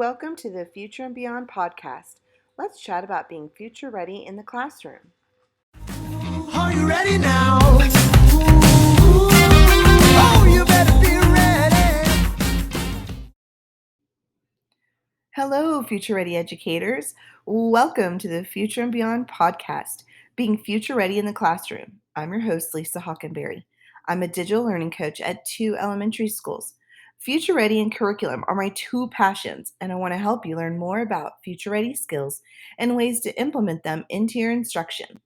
Welcome to the Future and Beyond podcast. Let's chat about being future ready in the classroom. Are you ready now? Oh, you better be ready. Hello, future ready educators. Welcome to the Future and Beyond podcast, being future ready in the classroom. I'm your host, Lisa Hockenberry. I'm a digital learning coach at 2 elementary schools. Future ready and curriculum are my two passions, and I want to help you learn more about future ready skills and ways to implement them into your instruction.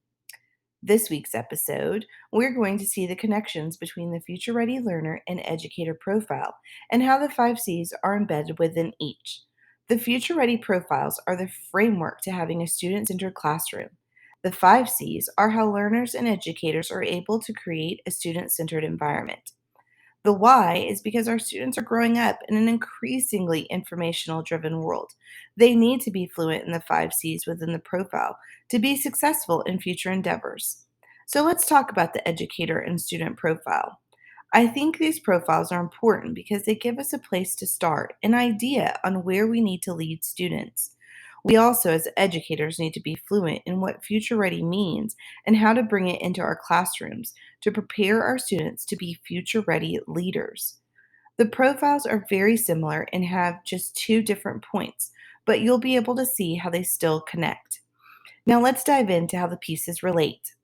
This week's episode, we're going to see the connections between the future ready learner and educator profile and how the 5 C's are embedded within each. The future ready profiles are the framework to having a student centered classroom. The 5 C's are how learners and educators are able to create a student centered environment. The why is because our students are growing up in an increasingly informational driven world. They need to be fluent in the 5 C's within the profile to be successful in future endeavors. So let's talk about the educator and student profile. I think these profiles are important because they give us a place to start, an idea on where we need to lead students. We also, as educators, need to be fluent in what future ready means and how to bring it into our classrooms to prepare our students to be future ready leaders. The profiles are very similar and have just two different points, but you'll be able to see how they still connect. Now, let's dive into how the pieces relate.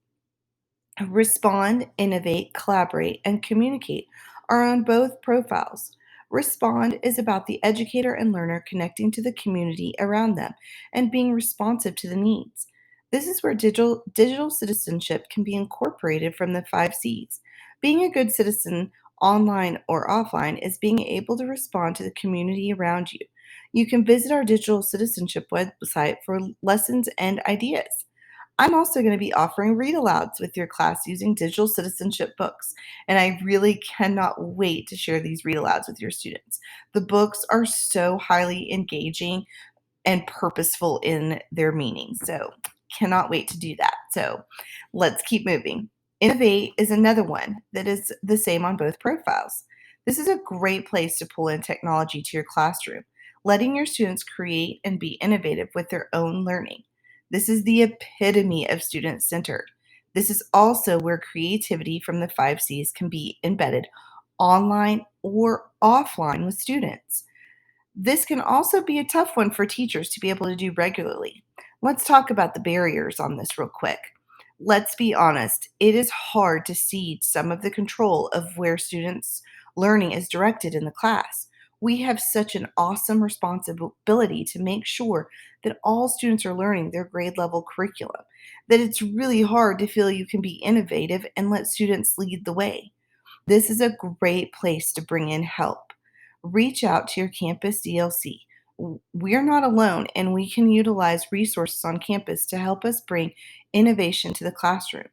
Respond, innovate, collaborate, and communicate are on both profiles. Respond is about the educator and learner connecting to the community around them and being responsive to the needs. This is where digital citizenship can be incorporated from the 5 C's. Being a good citizen, online or offline, is being able to respond to the community around you. You can visit our digital citizenship website for lessons and ideas. I'm also going to be offering read alouds with your class using digital citizenship books, and I really cannot wait to share these read alouds with your students. The books are so highly engaging and purposeful in their meaning, so cannot wait to do that. So let's keep moving. Innovate is another one that is the same on both profiles. This is a great place to pull in technology to your classroom, letting your students create and be innovative with their own learning. This is the epitome of student centered. This is also where creativity from the 5 C's can be embedded online or offline with students. This can also be a tough one for teachers to be able to do regularly. Let's talk about the barriers on this real quick. Let's be honest, it is hard to cede some of the control of where students' learning is directed in the class. We have such an awesome responsibility to make sure that all students are learning their grade level curriculum, that it's really hard to feel you can be innovative and let students lead the way. This is a great place to bring in help. Reach out to your campus DLC. We're not alone, and we can utilize resources on campus to help us bring innovation to the classroom.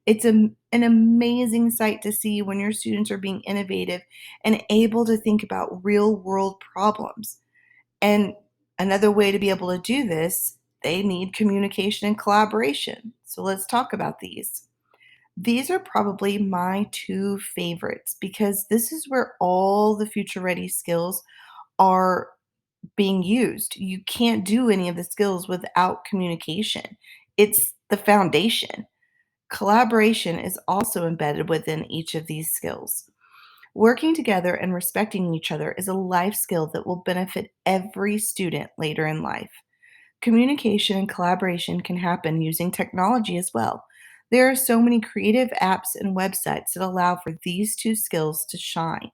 It's an amazing sight to see when your students are being innovative and able to think about real world problems. And another way to be able to do this, they need communication and collaboration. So let's talk about these. These are probably my two favorites because this is where all the future ready skills are being used. You can't do any of the skills without communication. It's the foundation. Collaboration is also embedded within each of these skills. Working together and respecting each other is a life skill that will benefit every student later in life. Communication and collaboration can happen using technology as well. There are so many creative apps and websites that allow for these two skills to shine.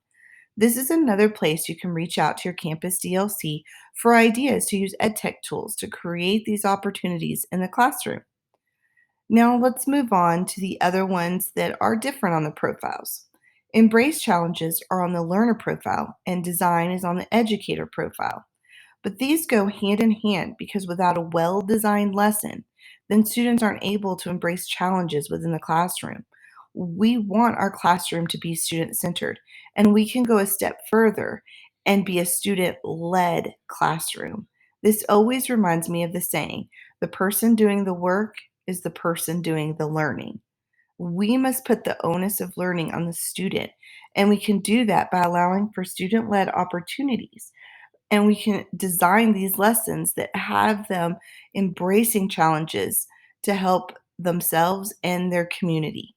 This is another place you can reach out to your campus DLC for ideas to use EdTech tools to create these opportunities in the classroom. Now let's move on to the other ones that are different on the profiles. Embrace challenges are on the learner profile, and design is on the educator profile. But these go hand in hand because without a well designed lesson, then students aren't able to embrace challenges within the classroom. We want our classroom to be student centered, and we can go a step further and be a student led classroom. This always reminds me of the saying the person doing the work is the person doing the learning. We must put the onus of learning on the student, and we can do that by allowing for student led opportunities. And we can design these lessons that have them embracing challenges to help themselves and their community.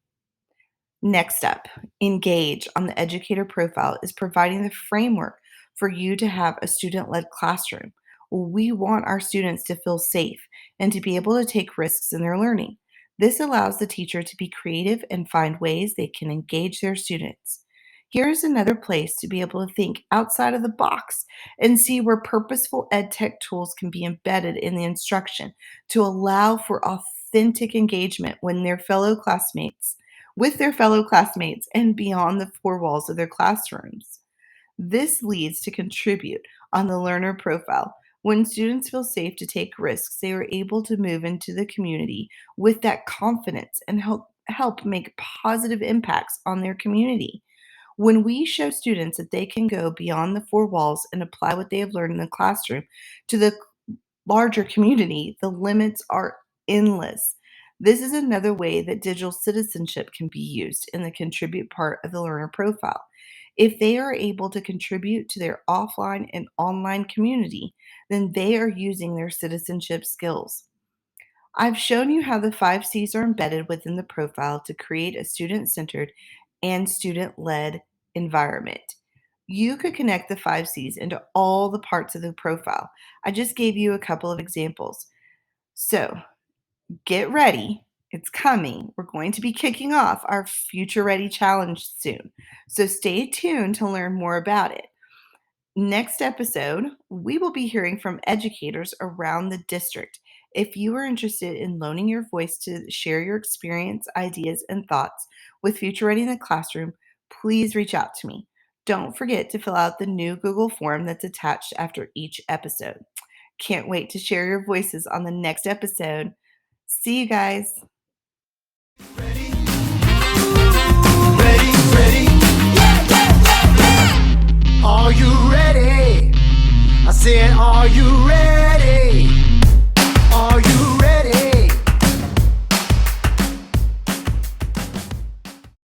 Next up, engage on the educator profile is providing the framework for you to have a student led classroom. We want our students to feel safe and to be able to take risks in their learning. This allows the teacher to be creative and find ways they can engage their students. Here's another place to be able to think outside of the box and see where purposeful ed tech tools can be embedded in the instruction to allow for authentic engagement when their fellow classmates with their fellow classmates and beyond the four walls of their classrooms. This leads to contribute on the learner profile. When students feel safe to take risks, they are able to move into the community with that confidence and help make positive impacts on their community. When we show students that they can go beyond the four walls and apply what they have learned in the classroom to the larger community, the limits are endless. This is another way that digital citizenship can be used in the contribute part of the learner profile. If they are able to contribute to their offline and online community, then they are using their citizenship skills. I've shown you how the 5 C's are embedded within the profile to create a student centered and student led environment. You could connect the 5 C's into all the parts of the profile. I just gave you a couple of examples. So get ready. It's coming. We're going to be kicking off our Future Ready Challenge soon. So stay tuned to learn more about it. Next episode, we will be hearing from educators around the district. If you are interested in loaning your voice to share your experience, ideas, and thoughts with Future Ready in the Classroom, please reach out to me. Don't forget to fill out the new Google form that's attached after each episode. Can't wait to share your voices on the next episode. See you guys. Ready? Ready, ready. Are you ready? I said, are you ready?